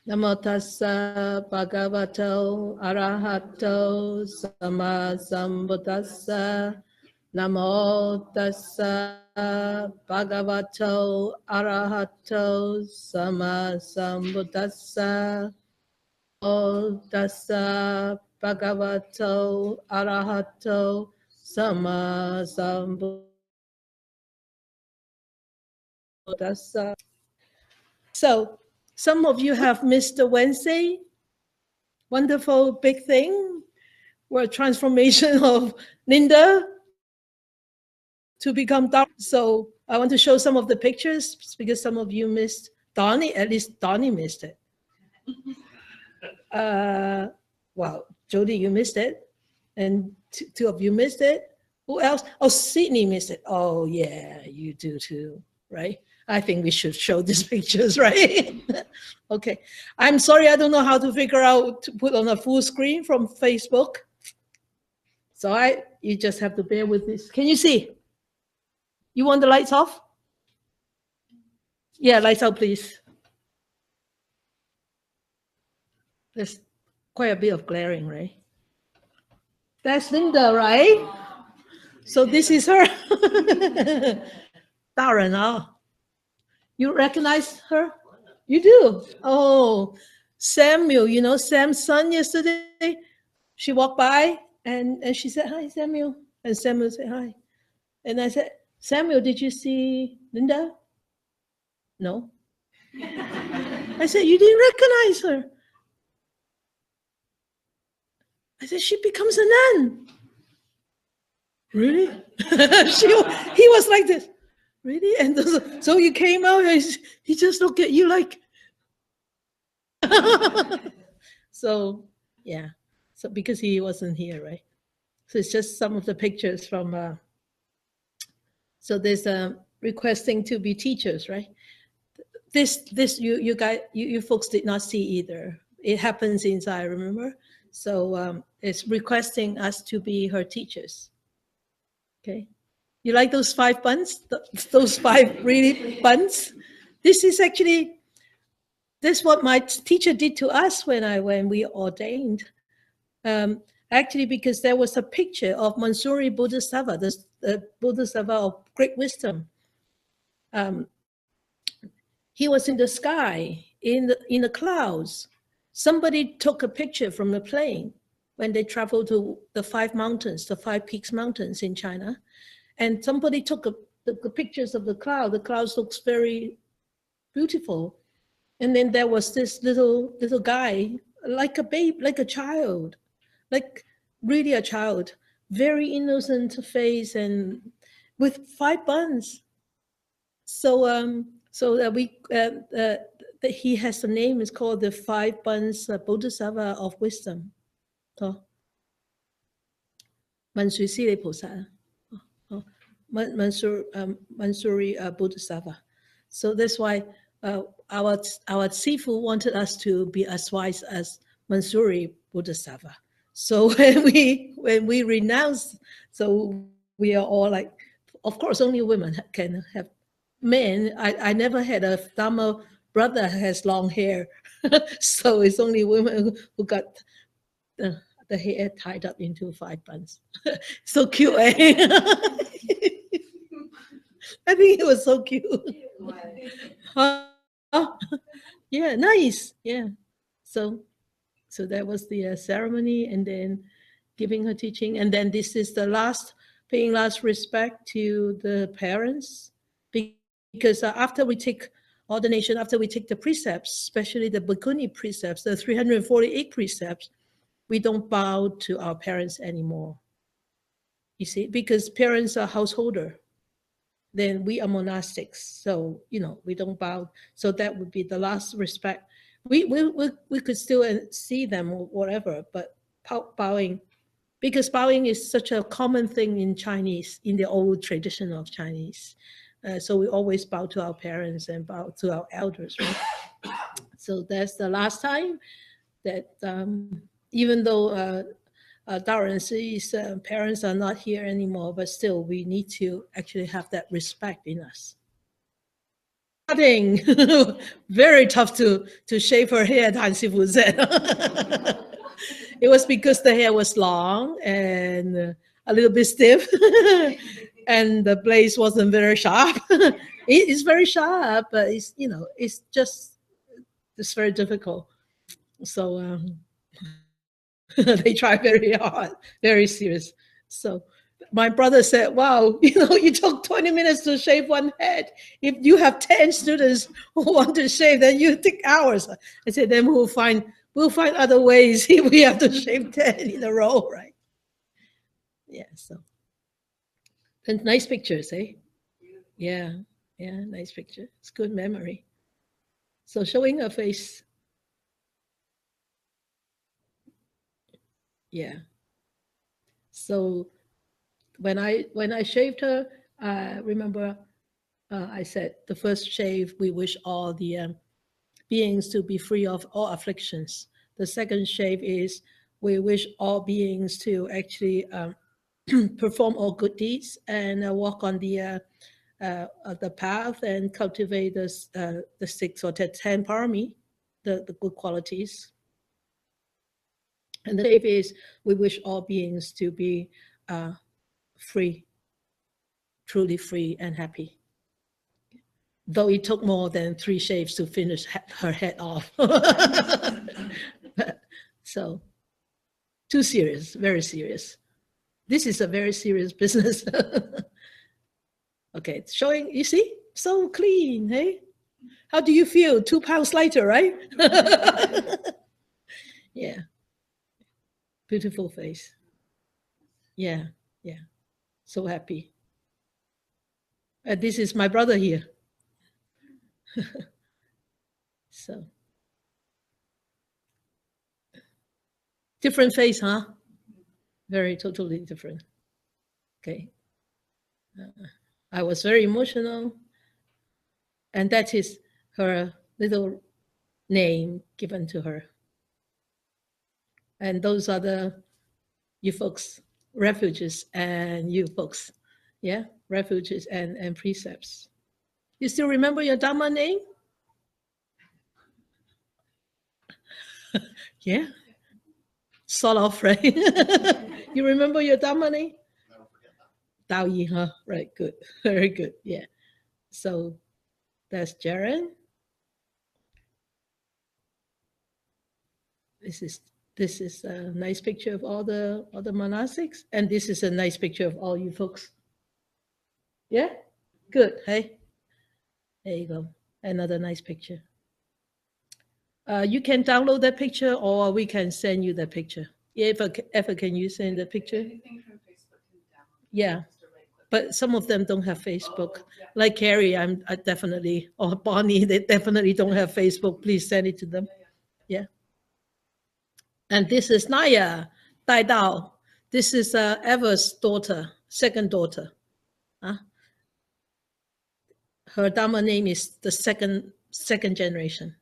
Namo tassa bhagavato arahato sama sambuddhassa. Namo tassa bhagavato arahato sama sambuddhassa. Namo tassa bhagavato arahato sama sambuddhassa. So, some of you have missed the Wednesday, wonderful big thing, where transformation of Linda to become Dharma. So I want to show some of the pictures because some of you missed Donnie, at least Donnie missed it. Well, Jody, you missed it. And two of you missed it. Who else? Oh, Sydney missed it. Oh yeah, you do too, right? I think we should show these pictures, right? Okay. I'm sorry, I don't know how to figure out to put on a full screen from Facebook. So you just have to bear with this. Can you see? You want the lights off? Yeah, lights out, please. There's quite a bit of glaring, right? That's Linda, right? So this is her. Dharma. You recognize her? You do? Oh, Samuel, you know Sam's son yesterday? She walked by and she said, hi, Samuel. And Samuel said, hi. And I said, Samuel, did you see Linda? No. I said, you didn't recognize her. I said, she becomes a nun. Really? He was like this. Really? And so you came out and he just looked at you like. So, yeah. So because he wasn't here, right? So it's just some of the pictures from. So there's requesting to be teachers, right? This you guys, you folks did not see either. It happens inside, remember? So it's requesting us to be her teachers. Okay. You like those 5 buns? Those 5 really buns? This is actually, this is what my teacher did to us when we ordained. Actually, because there was a picture of Manjusri Bodhisattva, the Bodhisattva of great wisdom. He was in the sky, in the clouds. Somebody took a picture from the plane when they traveled to the 5 mountains, the 5 peaks mountains in China. And somebody took the pictures of the cloud. The clouds looks very beautiful. And then there was this little guy, like a babe, like a child, like really a child, very innocent face and with 5 buns. So so that that he has a name, is called the 5 buns Bodhisattva of wisdom. So Manjusri Bodhisattva. Manjusri Bodhisattva. So that's why our Sifu wanted us to be as wise as Manjusri Bodhisattva. So when we renounced, so we are all like, of course, only women can have. Men, I never had a Dharma brother who has long hair, so it's only women who got the hair tied up into 5 buns. So cute, eh? I think it was so cute. Yeah, nice. Yeah. So that was the ceremony, and then giving her teaching, and then this is the last, paying last respect to the parents, because after we take ordination, after we take the precepts, especially the Bhikkhuni precepts, the 348 precepts, we don't bow to our parents anymore. You see, because parents are householder. Then we are monastics, so we don't bow. So that would be the last respect. We could still see them or whatever, but bowing, because bowing is such a common thing in Chinese, in the old tradition of Chinese. So we always bow to our parents and bow to our elders, right? So that's the last time that even though Darren's parents are not here anymore, but still we need to actually have that respect in us. Cutting, very tough to shave her hair, Han Sifu said. It was because the hair was long and a little bit stiff, and the blade wasn't very sharp. It's very sharp, but it's, you know, it's very difficult. So they try very hard, very serious. So my brother said, wow, you know, you took 20 minutes to shave one head. If you have 10 students who want to shave, then you take hours. I said, then we'll find other ways if we have to shave 10 in a row, right? Yeah, so. And nice pictures, eh? Yeah, yeah, nice picture. It's good memory. So showing her face. Yeah. So when I shaved her, remember I said the first shave, we wish all the beings to be free of all afflictions. The second shave is we wish all beings to actually perform all good deeds and walk on the path and cultivate the 6 or 10 parami, the good qualities. And the shave is we wish all beings to be free, truly free and happy. Though it took more than 3 shaves to finish her head off. So, too serious, very serious. This is a very serious business. Okay, it's showing, you see, so clean, hey? How do you feel? 2 pounds lighter, right? Yeah. Beautiful face. Yeah, yeah. So happy. This is my brother here. So. Different face, huh? Very totally different. Okay. I was very emotional. And that is her little name given to her. And those are you folks, refuges, and you folks, yeah, refuges and precepts. You still remember your Dharma name? Yeah, sort of, right? You remember your Dharma name? Dao Yi, huh? Right, good, very good, yeah. So that's Jaren. This is a nice picture of all the monastics, and this is a nice picture of all you folks. Yeah, good. Hey, there you go. Another nice picture. You can download that picture, or we can send you the picture. Yeah, ever can you send the picture? Yeah, but some of them don't have Facebook. Like Carrie, I definitely, or Bonnie, they definitely don't have Facebook. Please send it to them. Yeah. And this is Naya Dai Dao. This is Eva's daughter, second daughter. Her Dharma name is the second generation.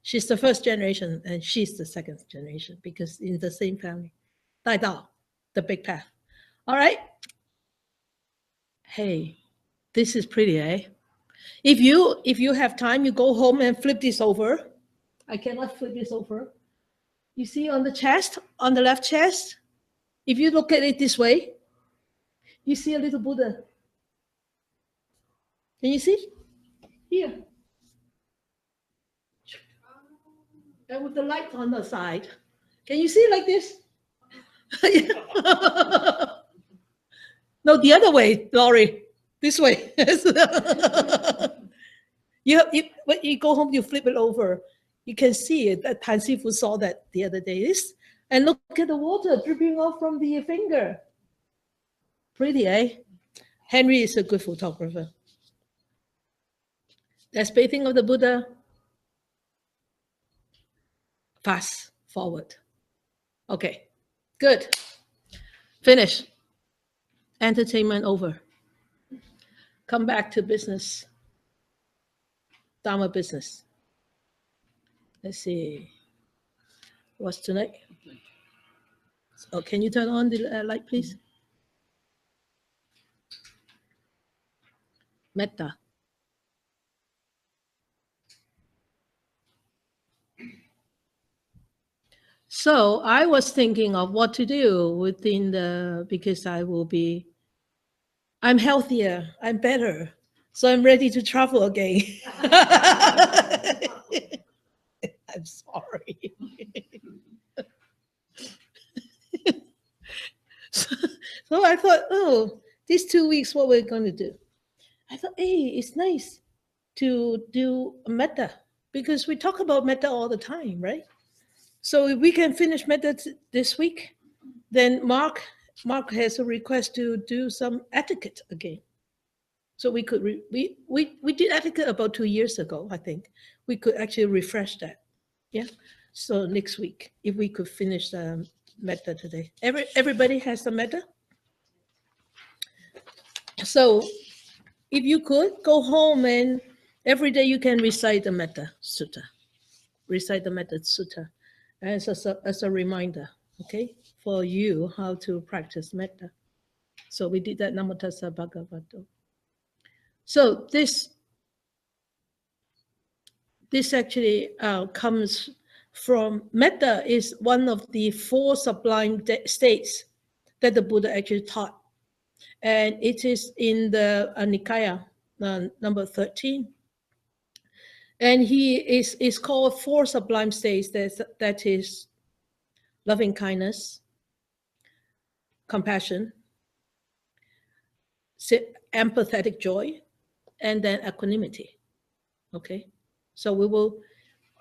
She's the first generation, and she's the second generation because in the same family. Dai Dao, the big path. All right. Hey, this is pretty, eh? If you have time, you go home and flip this over. I cannot flip this over. You see on the chest, on the left chest, if you look at it this way, you see a little Buddha. Can you see? Here. And with the light on the side. Can you see like this? No, the other way, Laurie. This way. When you go home, you flip it over. You can see it. That Han Sifu saw that the other day. And look at the water dripping off from the finger. Pretty, eh? Henry is a good photographer. That's bathing of the Buddha. Fast forward. Okay, good. Finish. Entertainment over. Come back to business. Dharma business. Let's see. What's tonight? So can you turn on the light, please? Metta. So I was thinking of what to do within because I'm healthier, I'm better, so I'm ready to travel again. I'm sorry. So I thought, oh, these 2 weeks, what we're going to do? I thought, hey, it's nice to do a metta because we talk about metta all the time, right? So if we can finish metta this week, then Mark has a request to do some etiquette again. So we could we did etiquette about 2 years ago, I think. We could actually refresh that. Yeah. So next week, if we could finish the metta today. Everybody has the metta? So if you could go home and every day you can recite the Metta Sutta. Recite the Metta Sutta as a reminder, okay, for you how to practice metta. So we did that Namo Tassa Bhagavato. So this actually comes from metta is one of the 4 sublime states that the Buddha actually taught. And it is in the Nikaya, number 13. And he is called 4 sublime states. That is loving kindness, compassion, empathetic joy, and then equanimity. Okay, so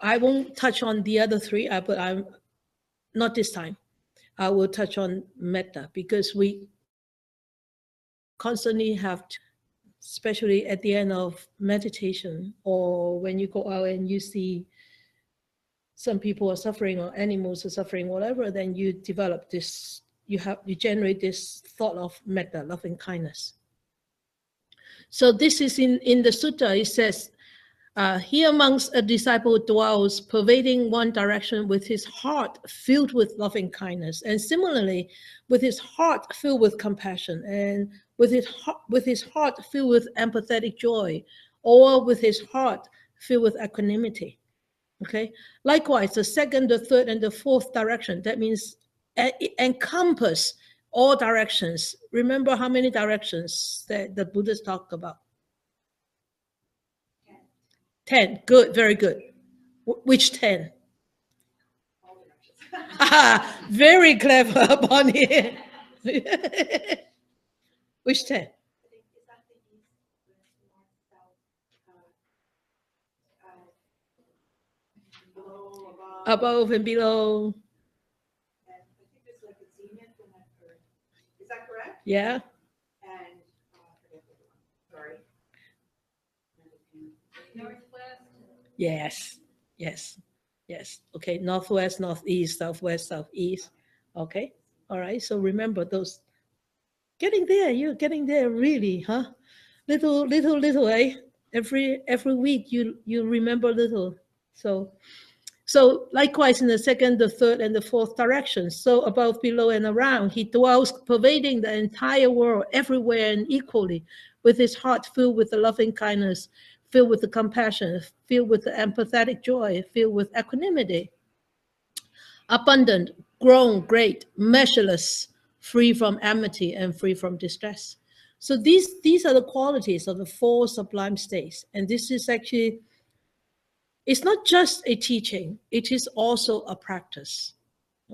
I won't touch on the other 3, but I'm not this time. I will touch on metta because we constantly have to, especially at the end of meditation or when you go out and you see some people are suffering or animals are suffering, whatever, then you develop this, you generate this thought of metta, loving kindness. So this is in the sutta, it says, here amongst a disciple dwells, pervading one direction with his heart filled with loving kindness, and similarly with his heart filled with compassion, and with his heart filled with empathetic joy, or with his heart filled with equanimity. Okay. Likewise, the 2nd, the 3rd, and the 4th direction. That means it encompass all directions. Remember how many directions that the Buddhists talked about? 10. Good. Very good. Which 10? Very clever, Bonnie. Which 10? Above and below. And I think it's like a zenith and a earth. Is that correct? Yeah. And sorry. Northwest. Yes. Yes. Yes. Okay. Northwest, northeast, southwest, southeast. Okay. All right. So remember those. Getting there. You're getting there, really, huh? Little, eh? Every week you remember little. So likewise in the 2nd, the 3rd, and the 4th directions. So above, below, and around, he dwells, pervading the entire world, everywhere and equally, with his heart filled with the loving kindness, filled with the compassion, filled with the empathetic joy, filled with equanimity. Abundant, grown, great, measureless, free from enmity and free from distress. So these are the qualities of the 4 sublime states. And this is actually, it's not just a teaching, it is also a practice.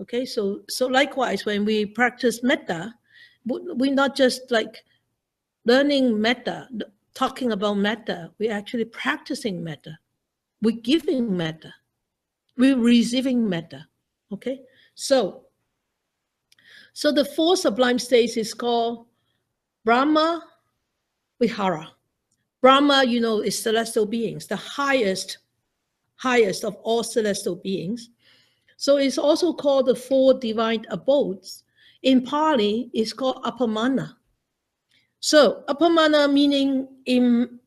Okay, so likewise, when we practice metta, we're not just like learning metta, talking about metta, we're actually practicing metta. We're giving metta. We're receiving metta. Okay, so the 4 sublime states is called Brahma Vihara. Brahma, is celestial beings, the highest of all celestial beings. So it's also called the 4 divine abodes. In Pali, it's called Appamana. So Appamana meaning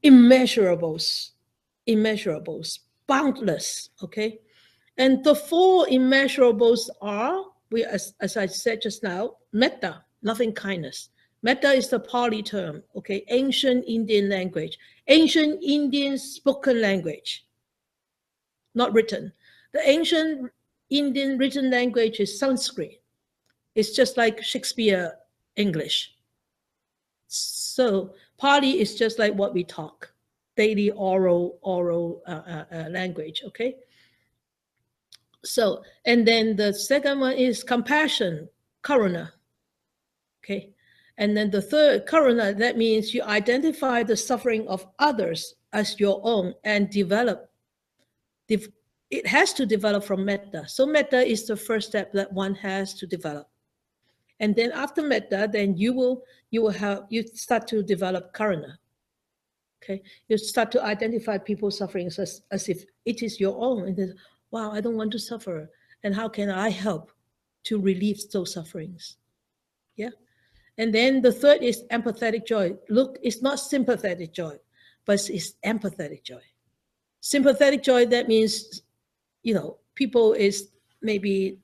immeasurables, boundless, okay? And the 4 immeasurables are as I said just now, metta, loving kindness. Metta is the Pali term, okay, ancient Indian language, ancient Indian spoken language, not written. The ancient Indian written language is Sanskrit. It's just like Shakespeare English. So Pali is just like what we talk, daily oral language, okay? So, and then the second one is compassion, karuna, okay? And then the third, karuna, that means you identify the suffering of others as your own and develop. It has to develop from metta. So metta is the first step that one has to develop. And then after metta, then you start to develop karuna. Okay, you start to identify people's sufferings as if it is your own. And then, wow, I don't want to suffer. And how can I help to relieve those sufferings? Yeah. And then the third is empathetic joy. Look, it's not sympathetic joy, but it's empathetic joy. Sympathetic joy, that means, people is maybe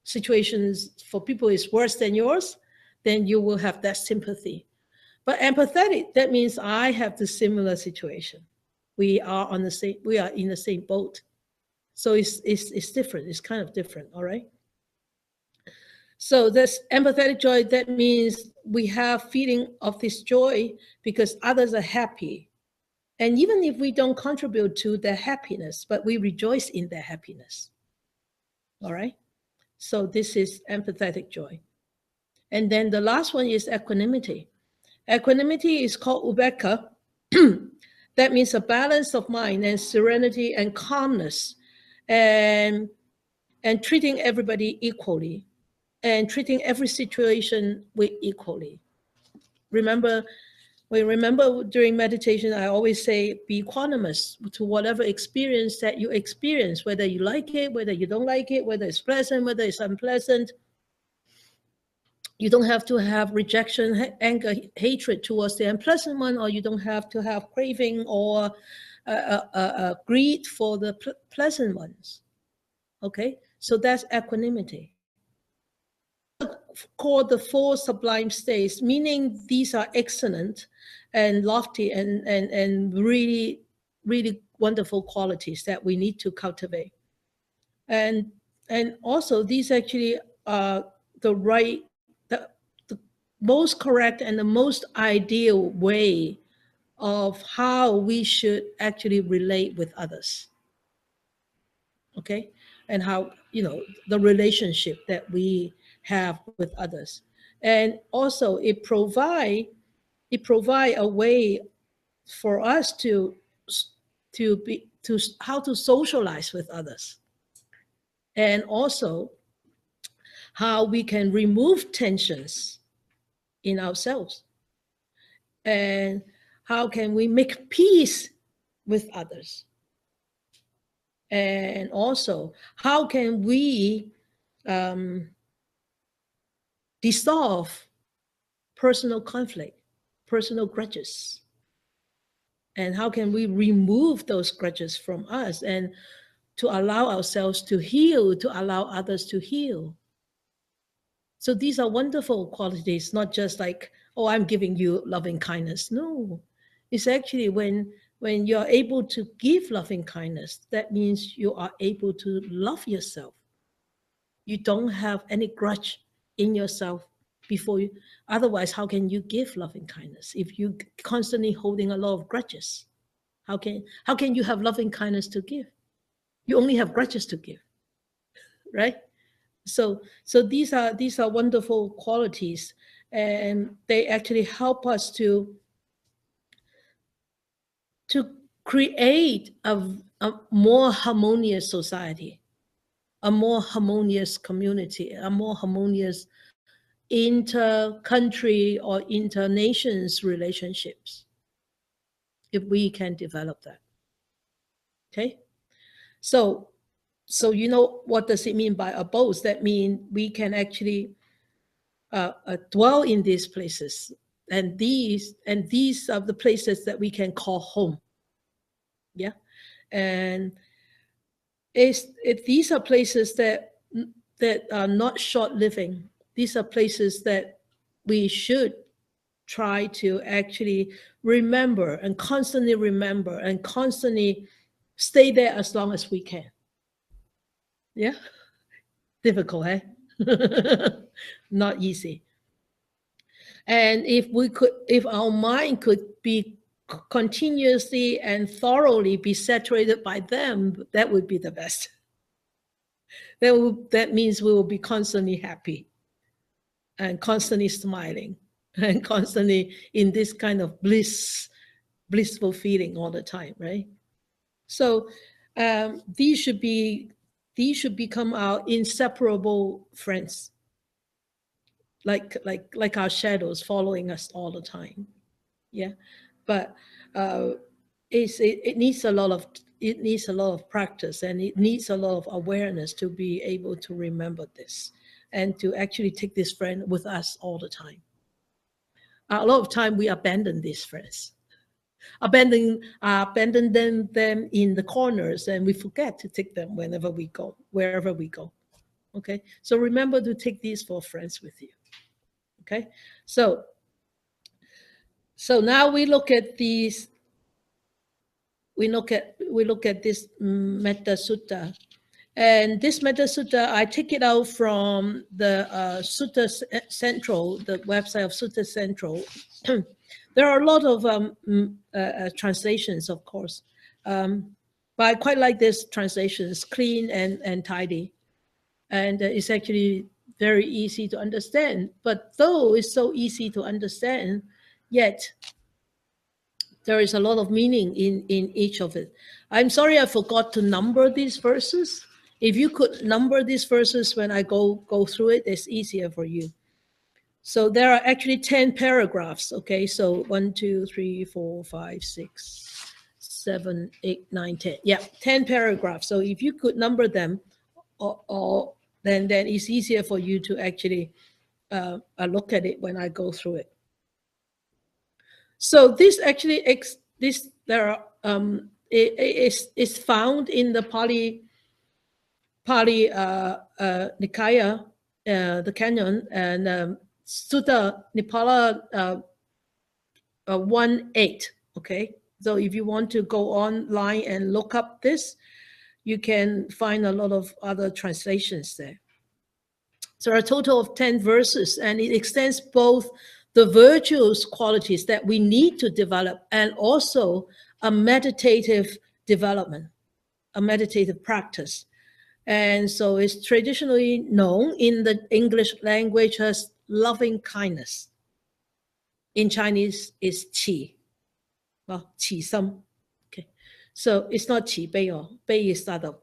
situations for people is worse than yours, then you will have that sympathy. But empathetic, that means I have the similar situation. We are in the same boat. So it's different. It's kind of different, all right? So this empathetic joy, that means we have feeling of this joy because others are happy. And even if we don't contribute to their happiness, but we rejoice in their happiness. All right? So this is empathetic joy. And then the last one is equanimity. Equanimity is called upekkha. That means a balance of mind and serenity and calmness and treating everybody equally and treating every situation with equally. Remember during meditation, I always say, be equanimous to whatever experience that you experience, whether you like it, whether you don't like it, whether it's pleasant, whether it's unpleasant. You don't have to have rejection, anger, hatred towards the unpleasant one, or you don't have to have craving or greed for the pleasant ones. Okay, so that's equanimity. Called the four sublime states, meaning these are excellent and lofty and really, really wonderful qualities that we need to cultivate. And also these actually are the most correct and the most ideal way of how we should actually relate with others. Okay, and how the relationship that we have with others. And also it provide a way for us to how to socialize with others, and also how we can remove tensions in ourselves, and how can we make peace with others, and also how can we dissolve personal conflict, personal grudges, and how can we remove those grudges from us and to allow ourselves to heal, to allow others to heal. So these are wonderful qualities, not just like, oh, I'm giving you loving kindness. No, it's actually when you're able to give loving kindness, that means you are able to love yourself. You don't have any grudge in yourself before you. Otherwise, how can you give loving kindness if you constantly holding a lot of grudges? How can you have loving kindness to give? You only have grudges to give, right? So these are wonderful qualities, and they actually help us to create a more harmonious society, a more harmonious community, a more harmonious inter-country or inter-nations relationships, if we can develop that. Okay, so what does it mean by abodes? That means we can actually dwell in these places, and these are the places that we can call home. Yeah, and if these are places that that are not short-living. These are places that we should try to actually remember and constantly stay there as long as we can. Yeah, difficult, eh? Not easy. And if our mind could be continuously and thoroughly be saturated by them, that would be the best. That means we will be constantly happy and constantly smiling and constantly in this kind of blissful feeling all the time, right? So these should become our inseparable friends, like our shadows following us all the time. Yeah, but it needs a lot of practice, and it needs a lot of awareness to be able to remember this and to actually take this friend with us all the time. A lot of time we abandon these friends, abandon them in the corners, and we forget to take them wherever we go. Okay, so remember to take these 4 friends with you. Okay, so now we look at these. We look at this Metta Sutta, and this Metta Sutta, I take it out from the Sutta Central, the website of Sutta Central. There are a lot of translations, of course, but I quite like this translation. It's clean and tidy, and it's actually very easy to understand. But though it's so easy to understand, yet there is a lot of meaning in each of it. I'm sorry I forgot to number these verses. If you could number these verses when I go through it, it's easier for you. So there are actually 10 paragraphs. Okay, so 1, 2, 3, 4, 5, 6, 7, 8, 9, 10. Yeah, 10 paragraphs. So if you could number them, then it's easier for you to actually look at it when I go through it. So this actually is found in the Pali Nikaya, the canon, and Sutta Nipala 1.8. Okay, so if you want to go online and look up this, you can find a lot of other translations there. So there are a total of 10 verses, and it extends both the virtuous qualities that we need to develop and also a meditative development, a meditative practice. And so it's traditionally known in the English language as loving kindness. In Chinese, it's qi. Well, qi sam. Okay. So it's not qi bei or bei is that the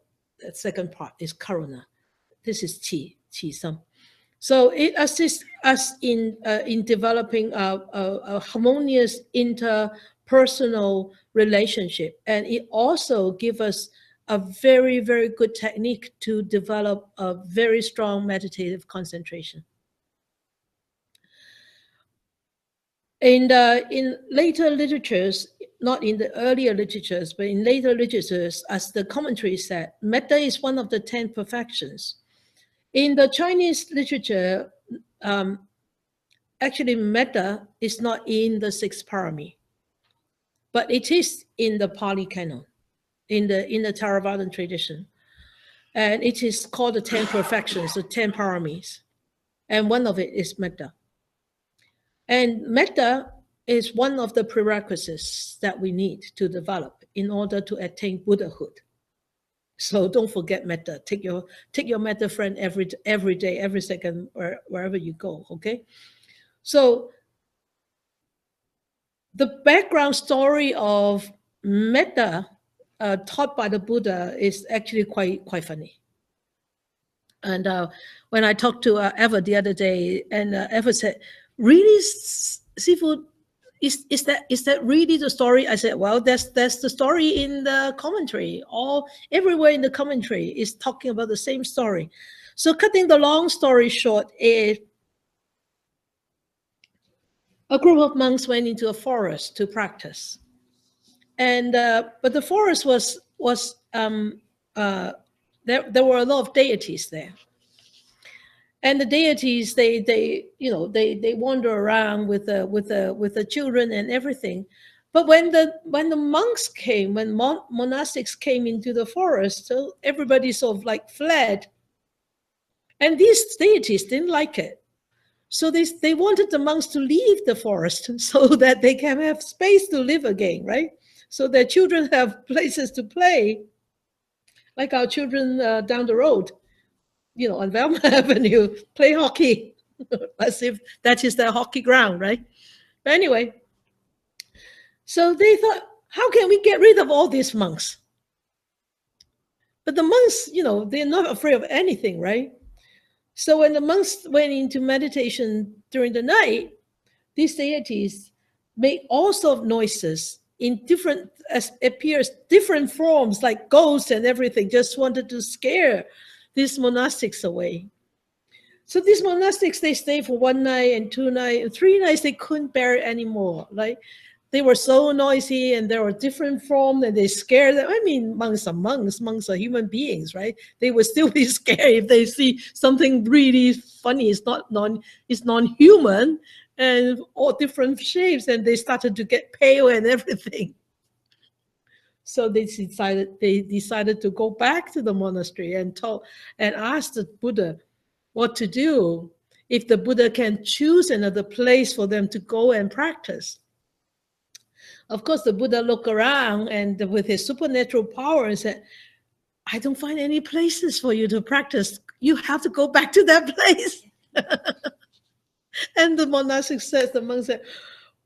second part is karuna. This is qi sam. So it assists us in developing a harmonious interpersonal relationship, and it also gives us a very, very good technique to develop a very strong meditative concentration. In later literatures, not in the earlier literatures, but in later literatures, as the commentary said, metta is one of the 10 perfections. In the Chinese literature, actually metta is not in the 6 parami, but it is in the Pali canon, in the Theravadan tradition. And it is called the 10 perfections, the 10 paramis. And one of it is metta. And metta is one of the prerequisites that we need to develop in order to attain Buddhahood. So don't forget metta. Take your metta friend every day, every second, wherever you go. Okay. So the background story of metta taught by the Buddha is actually quite funny. And when I talked to Eva the other day, and Eva said, "Really, Sifu, is that really the story?" I said, "Well, that's the story in the commentary. Everywhere in the commentary is talking about the same story." So cutting the long story short, a group of monks went into a forest to practice, and but the forest was there were a lot of deities there. And the deities, they you know, they wander around with the children and everything. But when the monks came, when monastics came into the forest, so everybody sort of like fled, and these deities didn't like it. So they wanted the monks to leave the forest so that they can have space to live again, right? So their children have places to play, like our children down the road, you know, on Velma Avenue, play hockey, as if that is their hockey ground, right? But anyway, so they thought, how can we get rid of all these monks? But the monks, you know, they're not afraid of anything, right? So when the monks went into meditation during the night, these deities make all sorts of noises in different, as appears different forms, like ghosts and everything, just wanted to scare these monastics away. So these monastics, they stay for 1 night and 2 nights and 3 nights, they couldn't bear it anymore. Like they were so noisy and there were different forms and they scared them. I mean, monks are monks, monks are human beings, right? They would still be scared if they see something really funny. It's non-human and all different shapes, and they started to get pale and everything. So they decided to go back to the monastery and ask the Buddha what to do, if the Buddha can choose another place for them to go and practice. Of course, the Buddha looked around and with his supernatural power and said, I don't find any places for you to practice. You have to go back to that place. And the monastic says, the monk said,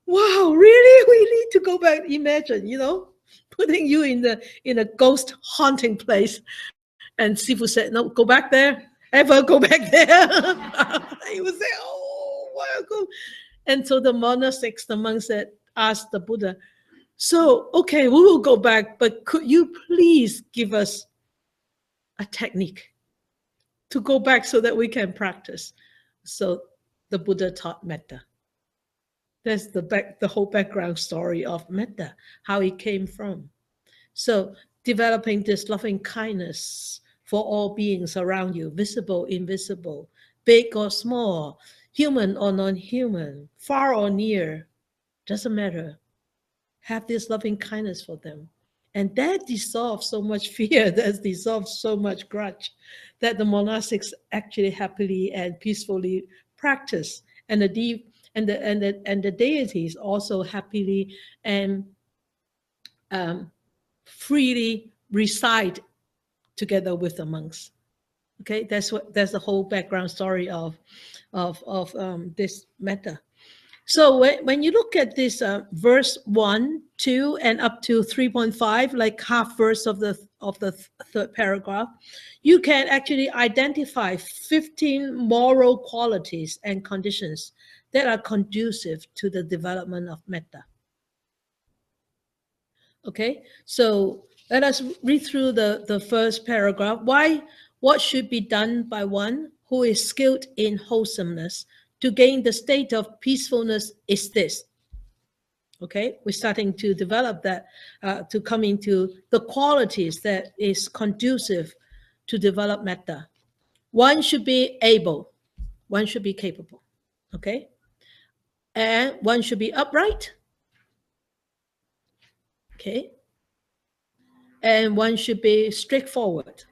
wow, really? We need to go back. Imagine, you know, putting you in a ghost haunting place. And Sifu said, no, go back there. Ever go back there? He would say, oh, welcome. And so the monastics, the monks said, asked the Buddha, so, okay, we will go back, but could you please give us a technique to go back so that we can practice? So the Buddha taught metta. That's the whole background story of metta, how it came from. So developing this loving kindness for all beings around you, visible, invisible, big or small, human or non-human, far or near, doesn't matter. Have this loving kindness for them. And that dissolves so much fear, that dissolves so much grudge, that the monastics actually happily and peacefully practice. And the deities also happily and freely reside together with the monks. Okay, that's the whole background story of this metta. So when you look at this verse 1, 2, and up to 3.5, like half verse of the third paragraph, you can actually identify 15 moral qualities and conditions that are conducive to the development of metta. Okay, so let us read through the first paragraph. What should be done by one who is skilled in wholesomeness to gain the state of peacefulness is this. Okay, we're starting to develop that, to come into the qualities that is conducive to develop metta. One should be able, one should be capable, okay? And one should be upright, okay? And one should be straightforward.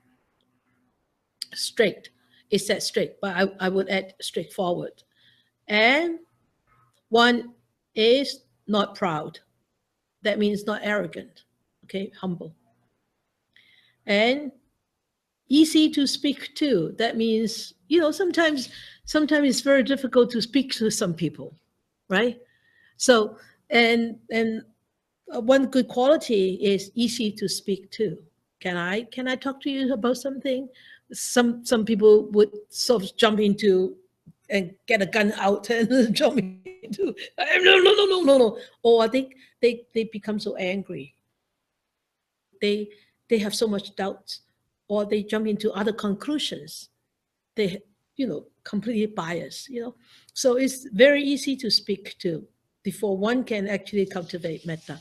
Straight, it says straight, but I would add straightforward. And one is not proud. That means not arrogant, okay, humble. And easy to speak to. That means, you know, sometimes it's very difficult to speak to some people, right? So, and one good quality is easy to speak to. Can I talk to you about something? Some people would sort of jump into and get a gun out and jump into no. Or I think they become so angry. They have so much doubt, or they jump into other conclusions. They, you know, completely biased, you know. So it's very easy to speak to before one can actually cultivate metta.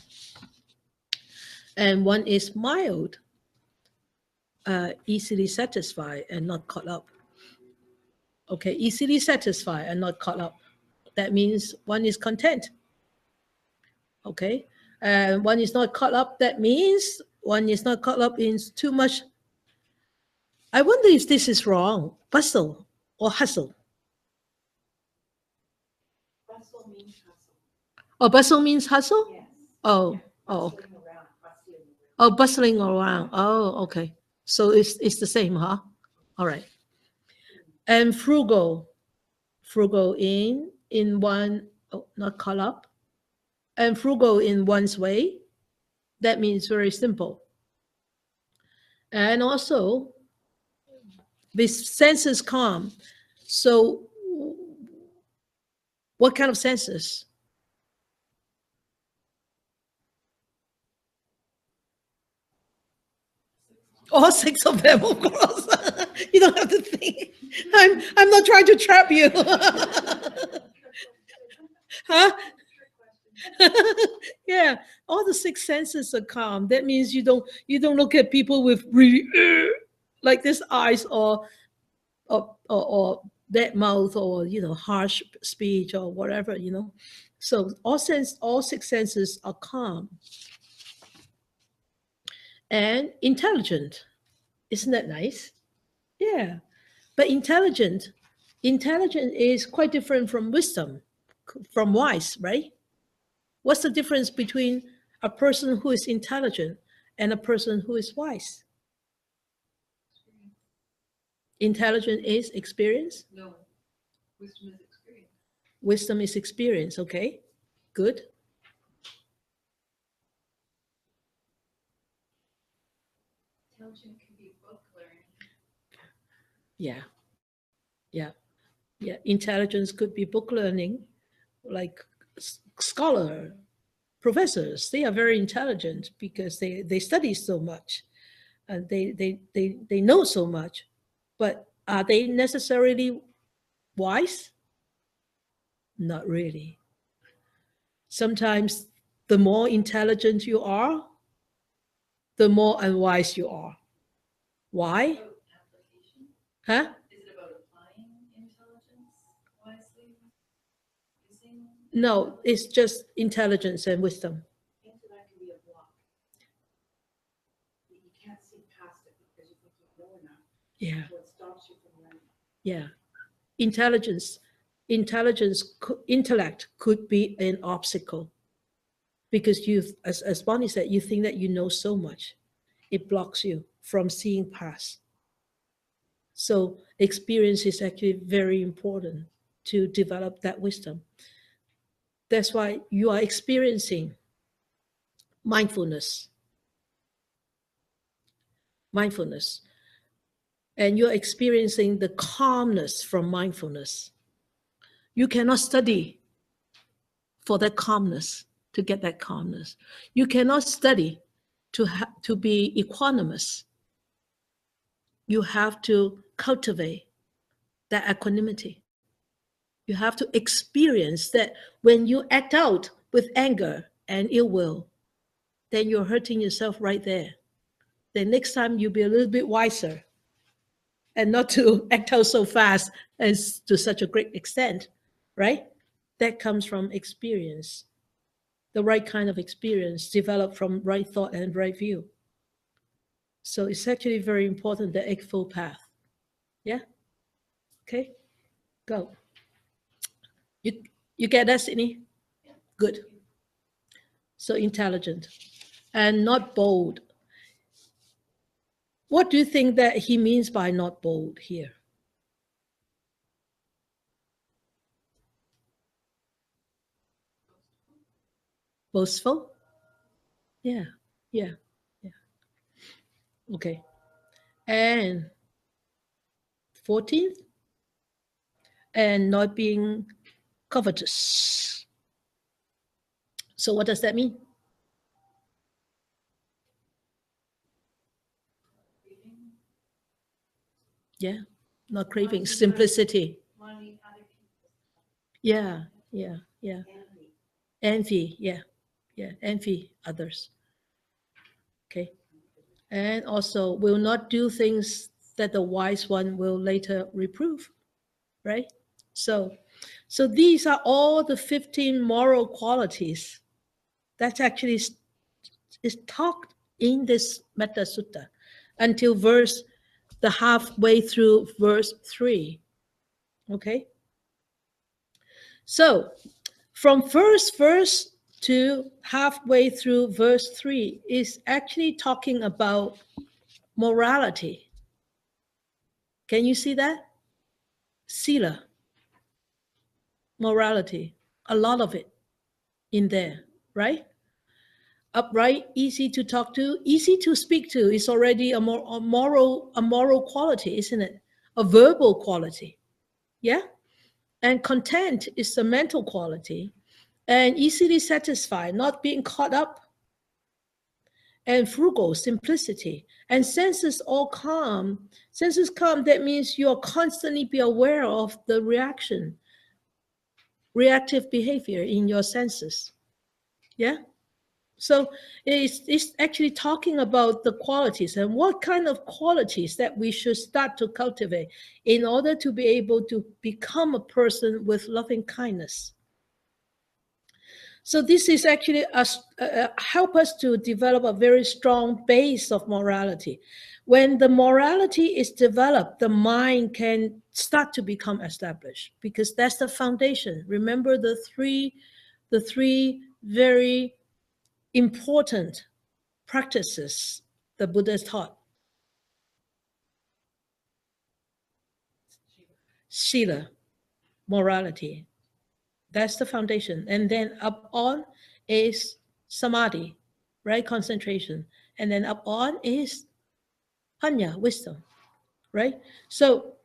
And one is mild, easily satisfied and not caught up. Okay, easily satisfied and not caught up. That means one is content. Okay, and one is not caught up. That means one is not caught up in too much. I wonder if this is wrong. Bustle or hustle. Bustle means hustle. Oh, bustle means hustle. Yes. Oh, Yeah. oh, Bustling around, bustling around. oh, bustling around. Oh, okay. So it's the same, huh? All right. And frugal, frugal in one, oh, not caught up, and frugal in one's way. That means very simple. And also, this senses calm. So, what kind of senses? All six of them, of course. You don't have to think. I'm not trying to trap you. Huh? Yeah, all the six senses are calm. That means you don't look at people with really like this eyes or that mouth or harsh speech or whatever. So all six senses are calm and intelligent. Isn't that nice? Yeah, but intelligent is quite different from wisdom, from wise, right? What's the difference between a person who is intelligent and a person who is wise? Intelligent is experience. No, wisdom is experience. Wisdom is experience. Okay, good. Intelligent can be book learning. Yeah, yeah, yeah. Intelligence could be book learning, like scholar, professors. They are very intelligent because they study so much, and they know so much. But are they necessarily wise? Not really. Sometimes the more intelligent you are, the more unwise you are. Why? About application? Huh? Is it about applying intelligence wisely? Using No, it's just intelligence and wisdom. intellect can be a block. You can't see past it because you think you know enough. Yeah, So it stops you from learning. yeah. Intelligence, intellect could be an obstacle because as Bonnie said, you think that you know so much. It blocks you from seeing past. So experience is actually very important to develop that wisdom. That's why you are experiencing mindfulness, mindfulness, and you're experiencing the calmness from mindfulness. You cannot study for that calmness, to get that calmness. You cannot study to be equanimous. You have to cultivate that equanimity. You have to experience that when you act out with anger and ill will, then you're hurting yourself right there. Then next time you'll be a little bit wiser and not to act out so fast as to such a great extent, right? That comes from experience, the right kind of experience developed from right thought and right view. So it's actually very important, the Eightfold Path. Yeah? Okay, go. You, you get that, Sydney? Good. So intelligent and not bold. What do you think that he means by not bold here? Boastful? Yeah, yeah, yeah. Okay. And 14th, and not being covetous. So what does that mean? Yeah, not craving, simplicity. Wanting other people. Yeah, yeah, yeah. Envy. Envy, yeah, yeah, envy others. Okay. And also will not do things that the wise one will later reprove. right? So these are all the 15 moral qualities that actually is talked in this Metta Sutta until the halfway through verse 3. Okay? So from first verse to halfway through verse 3 is actually talking about morality. Can you see that? Sila, morality, a lot of it in there, right? Upright, easy to talk to, easy to speak to is already a moral quality, isn't it? A verbal quality. Yeah? And content is a mental quality. And easily satisfied, not being caught up. And frugal, simplicity. And senses all calm. Senses calm, that means you're constantly be aware of the reactive behavior in your senses. Yeah? So it's actually talking about the qualities and what kind of qualities that we should start to cultivate in order to be able to become a person with loving kindness. So this is actually help us to develop a very strong base of morality. When the morality is developed, the mind can start to become established because that's the foundation. Remember the three very important practices the Buddha taught. Sila, morality. That's the foundation. And then up on is samadhi, right? Concentration. And then up on is panya, wisdom, right? So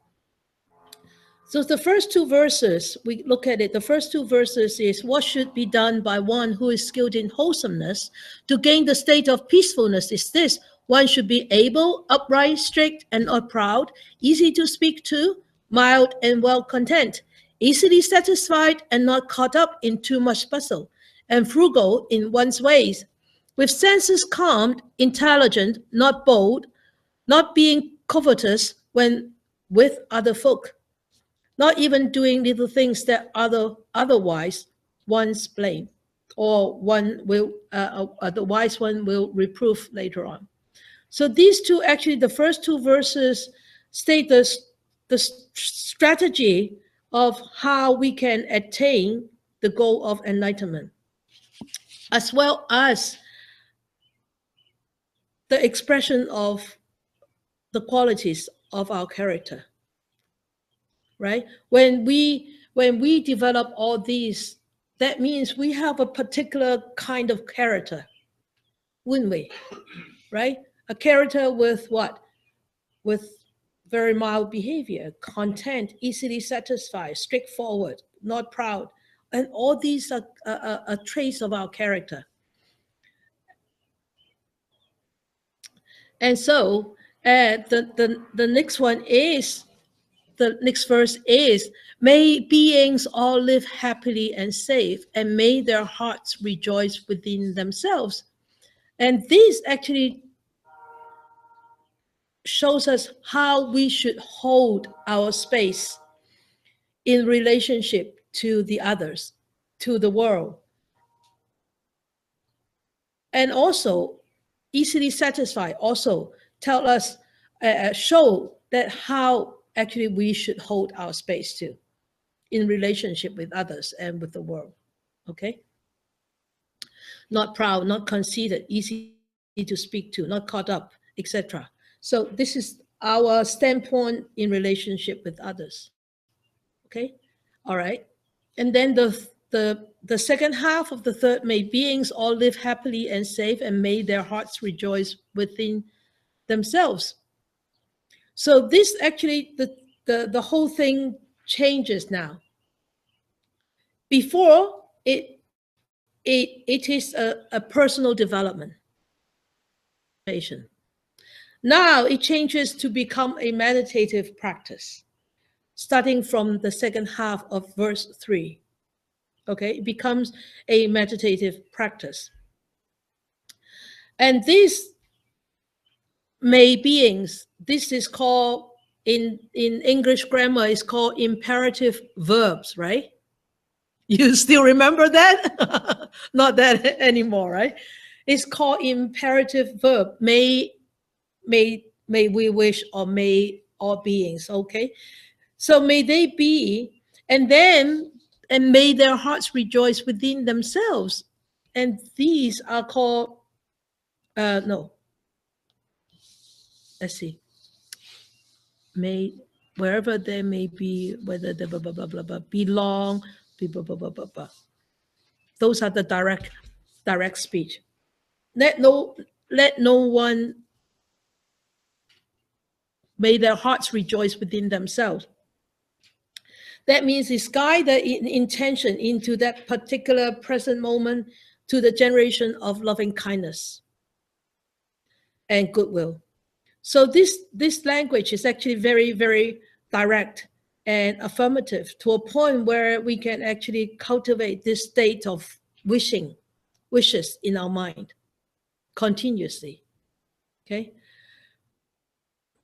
the first two verses, we look at it, the first two verses is what should be done by one who is skilled in wholesomeness to gain the state of peacefulness is this. One should be able, upright, strict, and not proud, easy to speak to, mild and well content, easily satisfied and not caught up in too much bustle, and frugal in one's ways, with senses calmed, intelligent, not bold, not being covetous when with other folk, not even doing little things that otherwise one's blame, or one will the wise one will reprove later on. So these two, actually, the first two verses state the strategy of how we can attain the goal of enlightenment, as well as the expression of the qualities of our character. Right? When we develop all these, that means we have a particular kind of character, wouldn't we? Right? A character with what? With very mild behavior, content, easily satisfied, straightforward, not proud. And all these are traits of our character. And so the next one is, the next verse is, may beings all live happily and safe, and may their hearts rejoice within themselves. And this actually shows us how we should hold our space in relationship to the others, to the world. And also, easily satisfied also tell us, show that how actually we should hold our space too, in relationship with others and with the world. Okay? Not proud, not conceited, easy to speak to, not caught up, etc. So this is our standpoint in relationship with others. Okay? All right. And then the second half of the third, may beings all live happily and safe, and may their hearts rejoice within themselves. So this actually, the whole thing changes now. Before, it is a personal development. Now it changes to become a meditative practice, starting from the second half of verse 3. Okay, it becomes a meditative practice. And these may beings, this is called in English grammar is called imperative verbs, right? You still remember that? Not that anymore, right? It's called imperative verb. May we wish, or may all beings, okay? So may they be, and may their hearts rejoice within themselves. And these are called, no, let's see, may, wherever they may be, whether they blah, blah, blah, blah, blah, belong, blah, blah, blah, blah, blah. Those are the direct speech. Let no one, may their hearts rejoice within themselves. That means it's guide the intention into that particular present moment to the generation of loving kindness and goodwill. So this language is actually very, very direct and affirmative, to a point where we can actually cultivate this state of wishes in our mind continuously. Okay.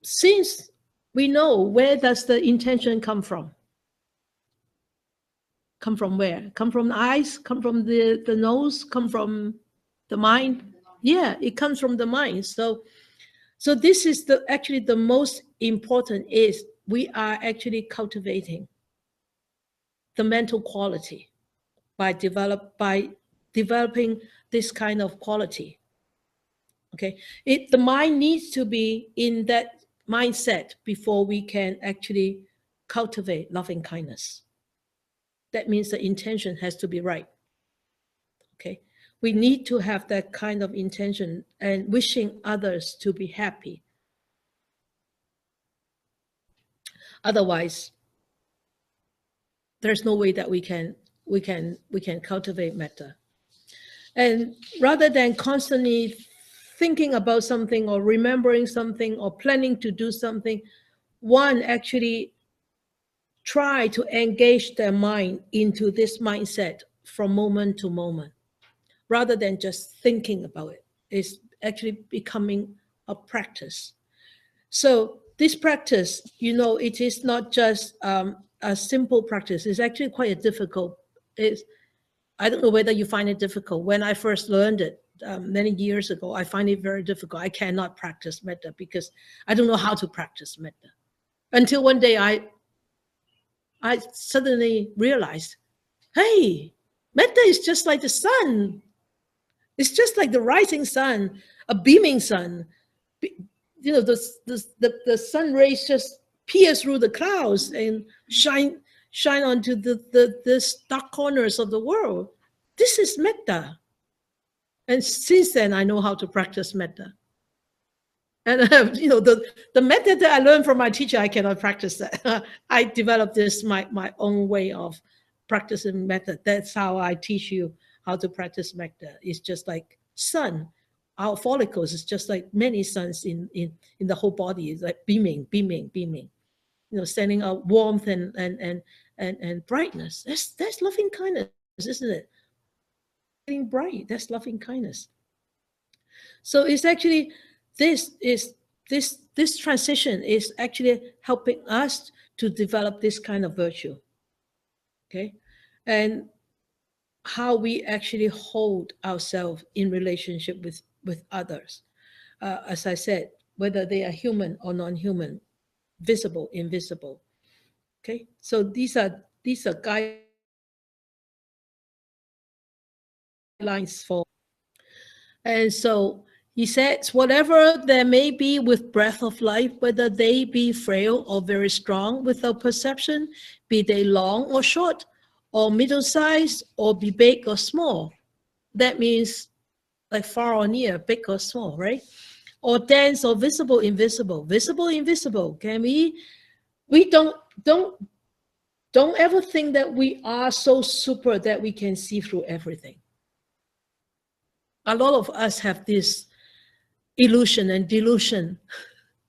Since we know, where does the intention come from? Come from where? Come from the eyes? Come from the nose? Come from the mind? Yeah, it comes from the mind. So this is actually the most important, is we are actually cultivating the mental quality by developing this kind of quality. Okay, the mind needs to be in that mindset before we can actually cultivate loving kindness. That means the intention has to be right. Okay, we need to have that kind of intention and wishing others to be happy. Otherwise, there's no way that we can cultivate metta. And rather than constantly thinking about something or remembering something or planning to do something, one actually try to engage their mind into this mindset from moment to moment, rather than just thinking about it. It's actually becoming a practice. So this practice, it is not just a simple practice. It's actually quite a difficult. I don't know whether you find it difficult. When I first learned it many years ago, I find it very difficult. I cannot practice metta because I don't know how to practice metta. Until one day I suddenly realized, hey, metta is just like the sun. It's just like the rising sun, a beaming sun. The sun rays just pierce through the clouds and shine onto the dark corners of the world. This is metta. And since then, I know how to practice metta. And the method that I learned from my teacher, I cannot practice that. I developed this my own way of practicing metta. That's how I teach you how to practice metta. It's just like sun. Our follicles is just like many suns in the whole body. It's like beaming. Sending out warmth and brightness. That's loving kindness, isn't it? Getting bright. That's loving kindness. So it's actually this transition is actually helping us to develop this kind of virtue. Okay, and how we actually hold ourselves in relationship with others. As I said, whether they are human or non-human, visible, invisible. Okay, so these are guidelines for, and so he says, whatever there may be with breath of life, whether they be frail or very strong without perception, be they long or short, or middle-sized, or be big or small. That means like far or near, big or small, right? Or dense or visible, invisible. Visible, invisible. Can we don't ever think that we are so super that we can see through everything. A lot of us have this illusion and delusion.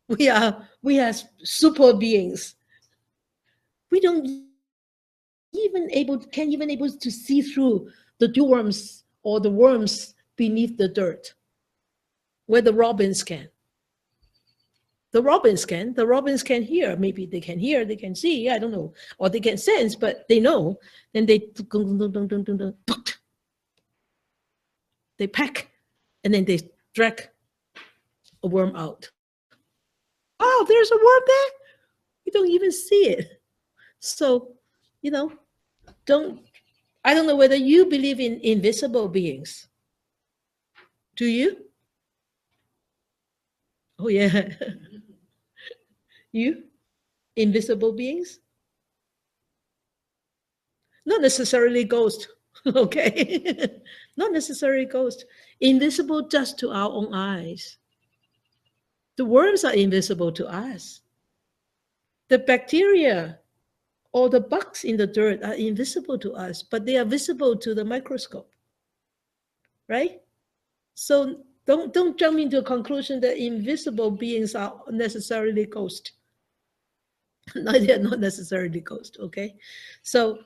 We are super beings. We don't can't even able to see through the dewworms or the worms beneath the dirt, where the robins can. The robins can. The robins can hear. Maybe they can hear, they can see, I don't know. Or they can sense, but they know. Then they peck, and then they drag a worm out. Wow, there's a worm there? You don't even see it. So, you know, I don't know whether you believe in invisible beings. Do you? Oh, yeah. You? Invisible beings? Not necessarily ghost. Okay. Not necessarily ghost. Invisible just to our own eyes. The worms are invisible to us. The bacteria or the bugs in the dirt are invisible to us, but they are visible to the microscope. Right? So don't jump into a conclusion that invisible beings are necessarily ghost. No, they're not necessarily ghost. Okay, so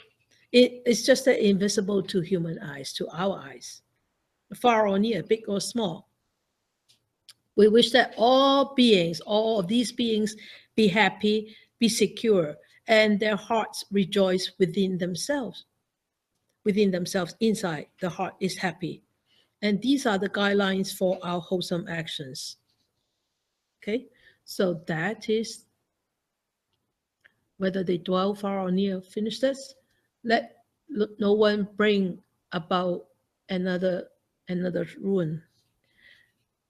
it's just that invisible to human eyes, to our eyes, far or near, big or small. We wish that all beings, all of these beings, be happy, be secure, and their hearts rejoice within themselves. Within themselves, inside, the heart is happy. And these are the guidelines for our wholesome actions. Okay, so that is whether they dwell far or near. Finish this. Let no one bring about another ruin.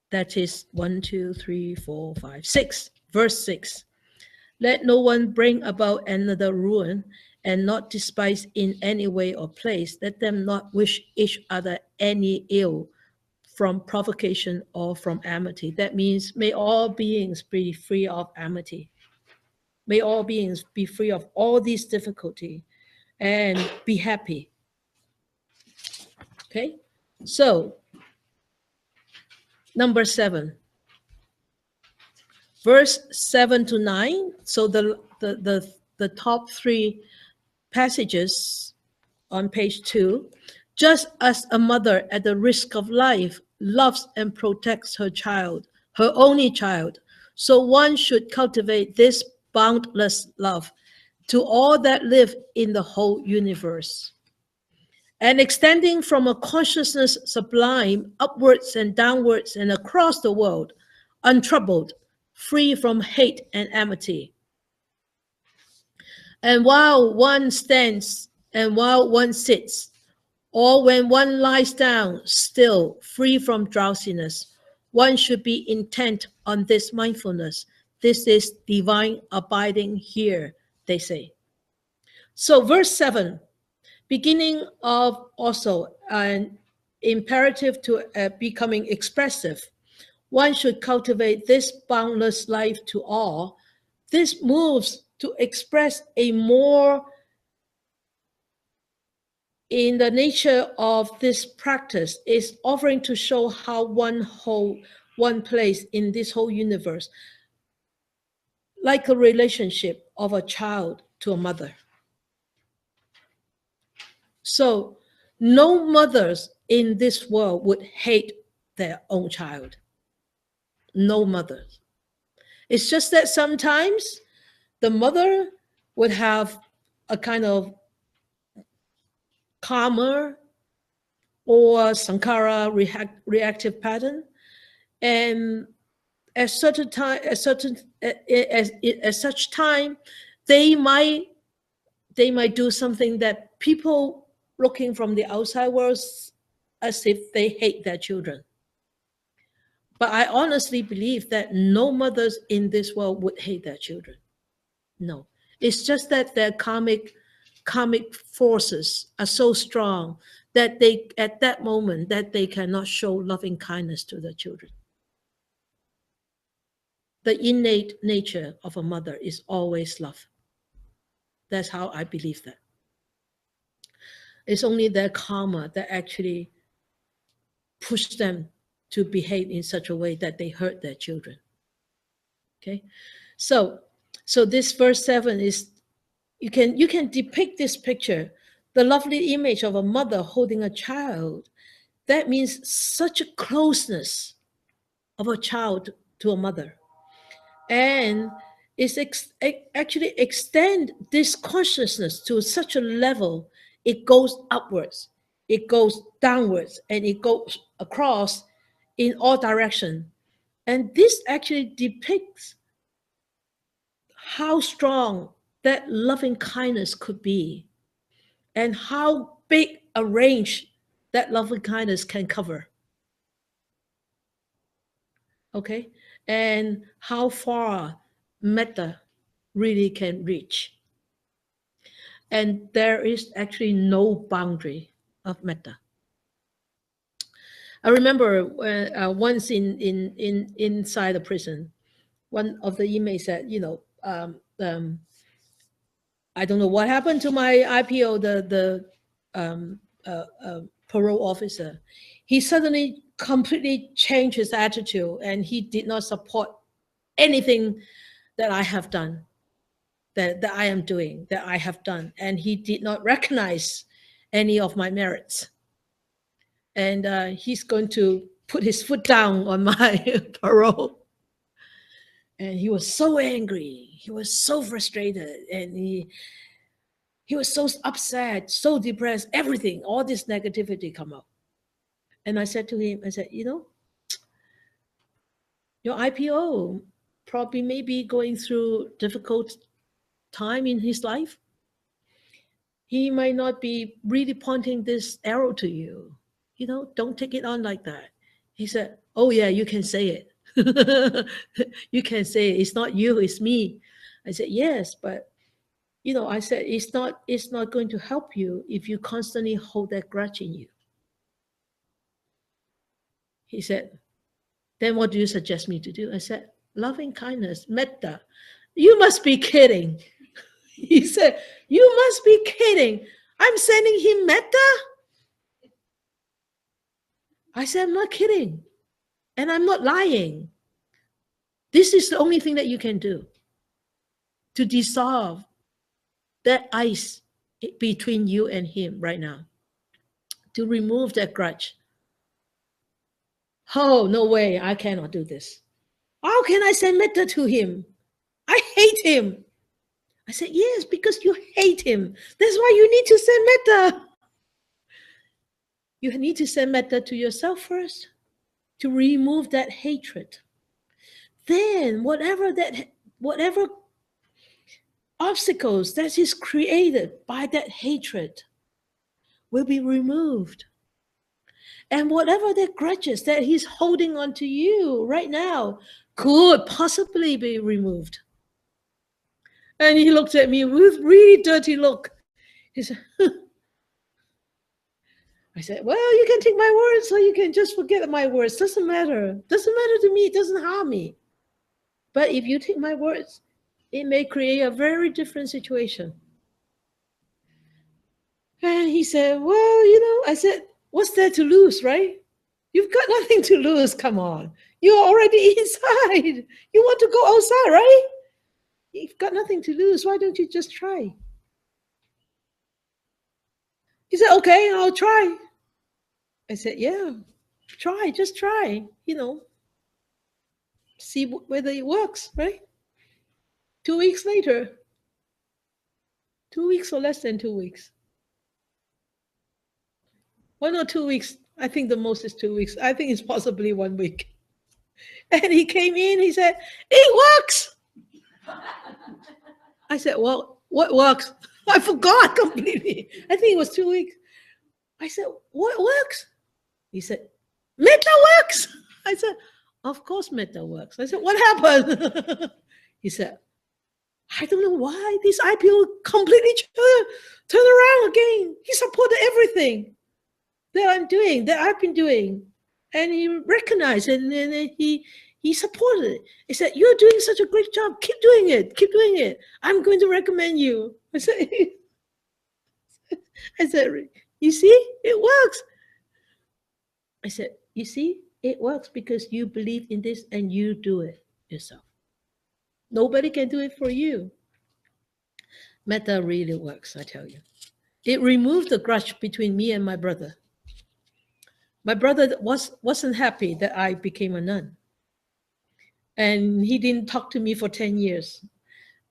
That is 1, 2, 3, 4, 5, 6. Verse 6. Let no one bring about another ruin, and not despise in any way or place. Let them not wish each other any ill from provocation or from amity. That means may all beings be free of amity. May all beings be free of all these difficulty and be happy. Okay, so number 7, verse 7 to 9. So the top 3 passages on page 2. Just as a mother at the risk of life loves and protects her child, her only child, so one should cultivate this boundless love to all that live in the whole universe. And extending from a consciousness sublime upwards and downwards and across the world, untroubled, free from hate and amity. And while one stands and while one sits, or when one lies down still, free from drowsiness, one should be intent on this mindfulness. This is divine abiding here, they say. So verse 7, beginning of also an imperative to becoming expressive. One should cultivate this boundless life to all. This moves to express a more in the nature of this practice is offering to show how one place in this whole universe, like a relationship of a child to a mother. So no mothers in this world would hate their own child. No mothers. It's just that sometimes the mother would have a kind of karma or sankhara reactive pattern, and at such time, they might do something that people looking from the outside world as if they hate their children. But I honestly believe that no mothers in this world would hate their children. No, it's just that their karmic forces are so strong that they, at that moment, that they cannot show loving kindness to their children. The innate nature of a mother is always love. That's how I believe that. It's only their karma that actually push them to behave in such a way that they hurt their children. Okay, so this verse 7 is, you can depict this picture, the lovely image of a mother holding a child. That means such a closeness of a child to a mother. And it's actually extend this consciousness to such a level, it goes upwards, it goes downwards, and it goes across in all directions. And this actually depicts how strong that loving kindness could be, and how big a range that loving kindness can cover. Okay? And how far metta really can reach. And there is actually no boundary of metta. I remember once inside the prison, one of the inmates said, I don't know what happened to my IPO, the parole officer. He suddenly completely changed his attitude, and he did not support anything that I have done, that I am doing, that I have done. And he did not recognize any of my merits. And he's going to put his foot down on my parole. And he was so angry. He was so frustrated. And he was so upset, so depressed, everything, all this negativity come out. And I said to him, I said, your IPO probably may be going through difficult time in his life. He might not be really pointing this arrow to you. Don't take it on like that. He said, oh yeah, you can say it. You can say it. It's not you, it's me. I said, yes, but I said, it's not going to help you if you constantly hold that grudge in you. He said, then what do you suggest me to do? I said, loving kindness, metta. You must be kidding. He said, you must be kidding. I'm sending him metta? I said, I'm not kidding. And I'm not lying. This is the only thing that you can do to dissolve that ice between you and him right now, to remove that grudge. Oh, no way, I cannot do this. How can I send metta to him? I hate him. I said, yes, because you hate him. That's why you need to send metta. You need to send metta to yourself first, to remove that hatred. Then whatever obstacles that is created by that hatred will be removed. And whatever that grudges that he's holding on to you right now could possibly be removed. And he looked at me with really dirty look. He said, I said, well, you can take my words or you can just forget my words. Doesn't matter. Doesn't matter to me. It doesn't harm me. But if you take my words, it may create a very different situation. And he said, well, I said, what's there to lose, right? You've got nothing to lose. Come on. You're already inside. You want to go outside, right? You've got nothing to lose. Why don't you just try? He said, okay, I'll try. I said, yeah, try, just try, see whether it works, right? 2 weeks later, 2 weeks or less than 2 weeks. 1 or 2 weeks. I think the most is 2 weeks. I think it's possibly 1 week. And he came in, he said, it works. I said, well, what works? I forgot completely. I think it was 2 weeks. I said, what works? He said, metta works. I said, of course metta works. I said, what happened? He said, I don't know why this IPO completely turned around again. He supported everything that I'm doing, that I've been doing. And he recognized and then he supported it. He said, you're doing such a great job. Keep doing it. Keep doing it. I'm going to recommend you. I said, you see, it works. I said, you see, it works because you believe in this and you do it yourself. Nobody can do it for you. Metta really works, I tell you. It removed the grudge between me and my brother. My brother wasn't happy that I became a nun. And he didn't talk to me for 10 years.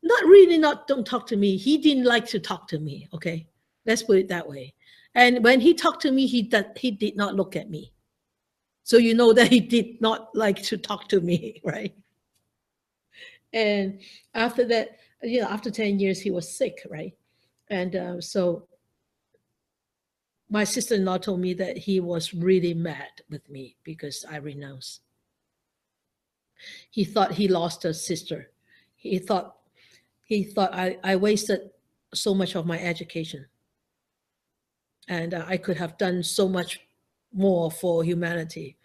Not really, not don't talk to me. He didn't like to talk to me, okay? Let's put it that way. And when he talked to me, he did not look at me. So you know that he did not like to talk to me, right? And after that, after 10 years, he was sick, right? And so my sister-in-law told me that he was really mad with me because I renounced. He thought he lost a sister. He thought I wasted so much of my education, and I could have done so much more for humanity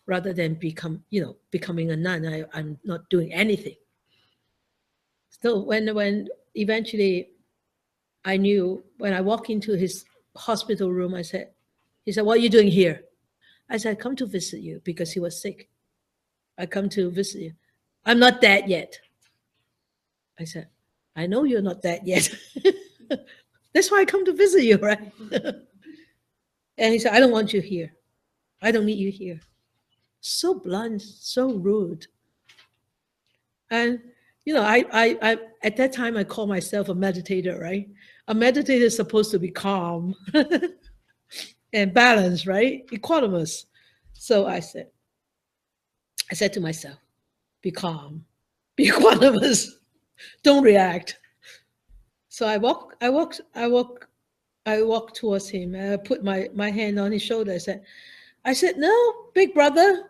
rather than becoming a nun. I'm not doing anything. So when eventually I knew, when I walked into his hospital room, he said, "What are you doing here?" I said, "I come to visit you," because he was sick. "I come to visit you. I'm not dead yet." I said, "I know you're not dead yet." That's why I come to visit you, right? And he said, "I don't want you here. I don't need you here." So blunt, so rude. And I at that time I call myself a meditator, right? A meditator is supposed to be calm and balanced, right? Equanimous. So I said to myself, be calm, be equanimous, don't react. So I walked towards him, and I put my hand on his shoulder. I said, "No, big brother,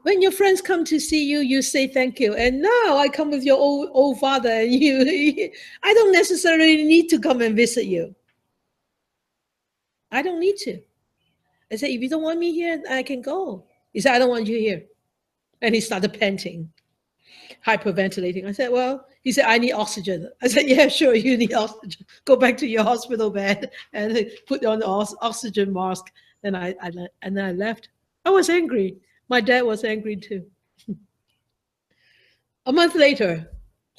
when your friends come to see you, you say thank you. And now I come with your old father, and I don't necessarily need to come and visit you. I don't need to." I said, "If you don't want me here, I can go." He said, "I don't want you here." And he started panting, hyperventilating. I said, "Well," he said, "I need oxygen." I said, "Yeah, sure, you need oxygen. Go back to your hospital bed and put on the oxygen mask." And then I left. I was angry. My dad was angry too. A month later,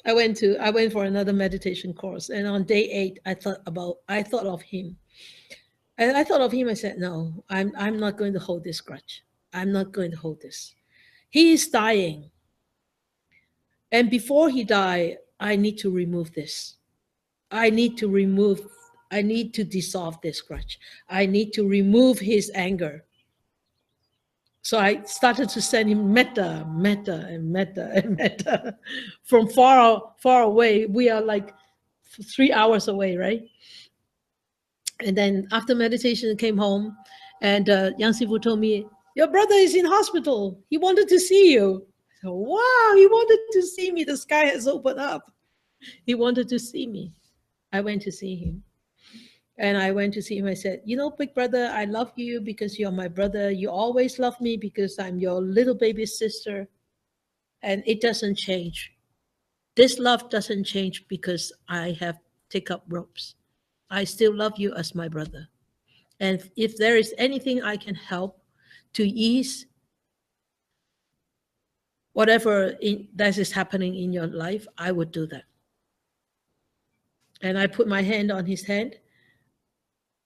I went for another meditation course, and on day 8, I thought of him. And I thought of him. I said, "No, I'm not going to hold this grudge. I'm not going to hold this. He is dying, and before he die, I need to remove this. I need to remove. I need to dissolve this grudge. I need to remove his anger." So I started to send him metta, metta, and metta, and metta from far away. We are like 3 hours away, right? And then after meditation, I came home, and Yang Sifu told me, "Your brother is in hospital. He wanted to see you." So, wow, he wanted to see me. The sky has opened up. He wanted to see me. I went to see him. And I went to see him. I said, "Big brother, I love you because you're my brother. You always love me because I'm your little baby sister. And it doesn't change. This love doesn't change because I have take up ropes. I still love you as my brother. And if there is anything I can help to ease whatever that is happening in your life, I would do that." And I put my hand on his hand,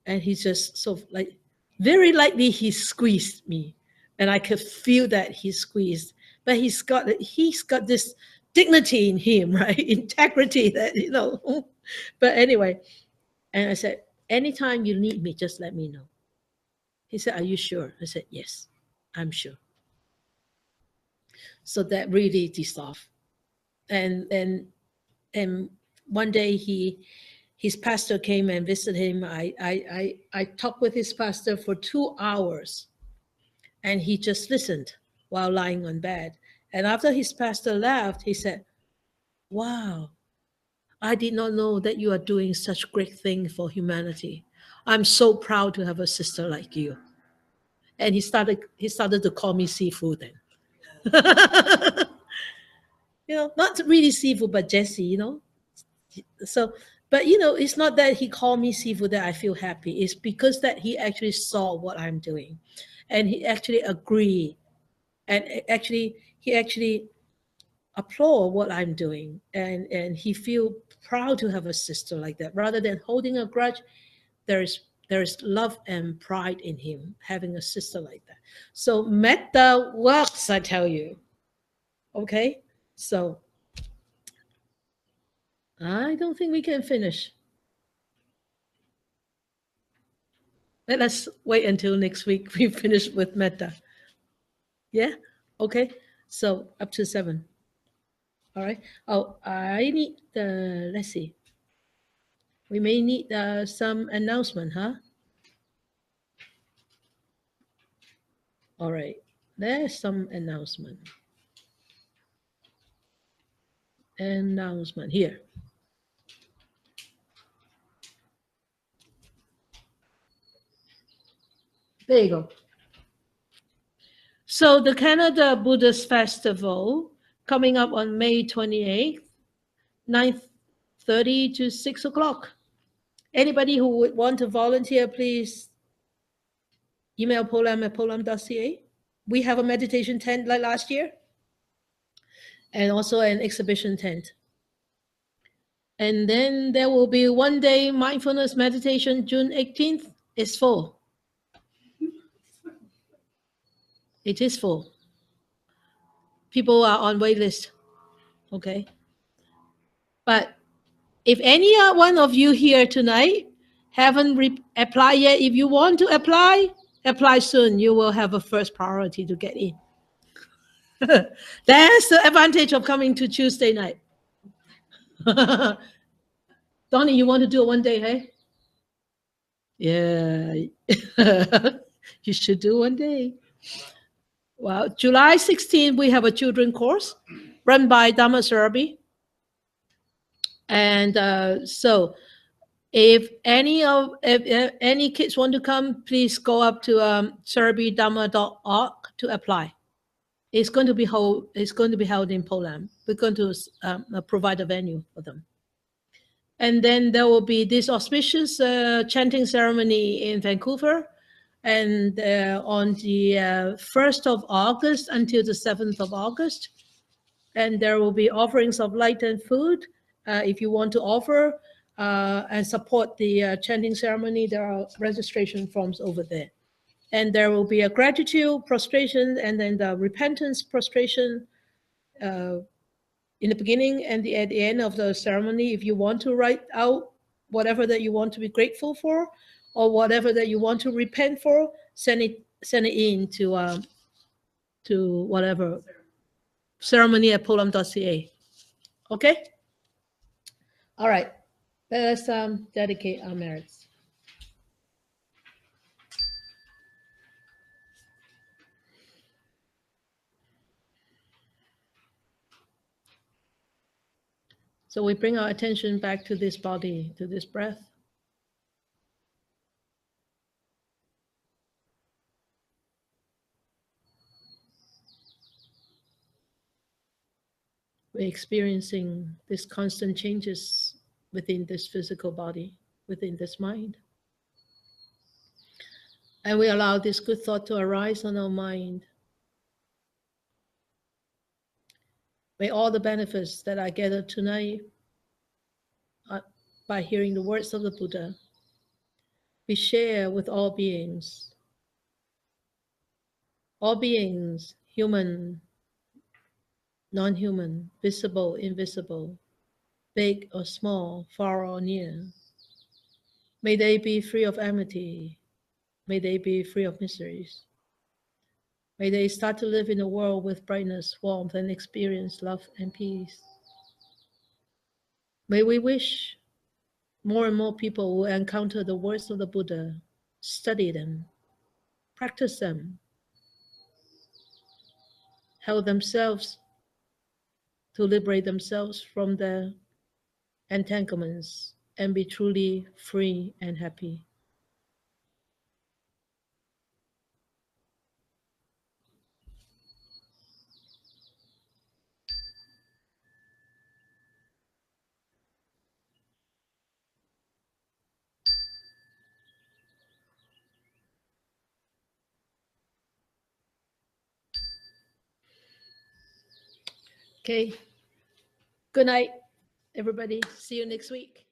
and he just sort of like, very lightly, he squeezed me, and I could feel that he squeezed. But he's got this dignity in him, right? Integrity that. But anyway, and I said, "Anytime you need me, just let me know." He said, "Are you sure?" I said, "Yes, I'm sure." So that really dissolved. And one day his pastor came and visited him. I talked with his pastor for 2 hours, and he just listened while lying on bed. And after his pastor left, he said, "Wow, I did not know that you are doing such great things for humanity. I'm so proud to have a sister like you." And he started to call me Sifu then. Not really Sifu, but Jessie. So, but it's not that he called me Sifu that I feel happy. It's because that he actually saw what I'm doing, and he actually agreed, and he actually applaud what I'm doing, and he feel proud to have a sister like that. Rather than holding a grudge, there is love and pride in him having a sister like that. So metta works, I tell you. Okay, so I don't think we can finish. Let us wait until next week we finish with metta. Yeah? Okay. So up to 7. All right. Oh, I need the, let's see. We may need some announcement, huh? All right. There's some announcement. Announcement here. There you go. So the Canada Buddhist Festival coming up on May 28th, 9:30 to 6 o'clock. Anybody who would want to volunteer, please email polam at polam.ca. We have a meditation tent like last year and also an exhibition tent. And then there will be one day mindfulness meditation, June 18th. It's full. It is full. People are on wait list. Okay. But if any one of you here tonight haven't applied yet, if you want to apply, apply soon. You will have a first priority to get in. That's the advantage of coming to Tuesday night. Donnie, you want to do it one day, hey? Yeah. You should do one day. Well, July 16th, we have a children course run by Dharma Surabi. And so if any kids want to come, please go up to surabidharma.org to apply. It's going to be held in Po Lam. We're going to provide a venue for them. And then there will be this auspicious chanting ceremony in Vancouver, and on the 1st of August until the 7th of August. And there will be offerings of light and food. If you want to offer and support the chanting ceremony, there are registration forms over there. And there will be a gratitude prostration and then the repentance prostration in the beginning and at the end of the ceremony. If you want to write out whatever that you want to be grateful for or whatever that you want to repent for, send it in to whatever ceremony at polam.ca. Okay? All right. Let us dedicate our merits. So we bring our attention back to this body, to this breath. We're experiencing these constant changes within this physical body, within this mind. And we allow this good thought to arise on our mind. May all the benefits that I gathered tonight by hearing the words of the Buddha be shared with all beings. All beings, human, non-human, visible, invisible, big or small, far or near. May they be free of enmity. May they be free of miseries. May they start to live in a world with brightness, warmth, and experience love and peace. May we wish more and more people will encounter the words of the Buddha, study them, practice them, help themselves to liberate themselves from their entanglements and be truly free and happy. Okay. Good night, everybody. See you next week.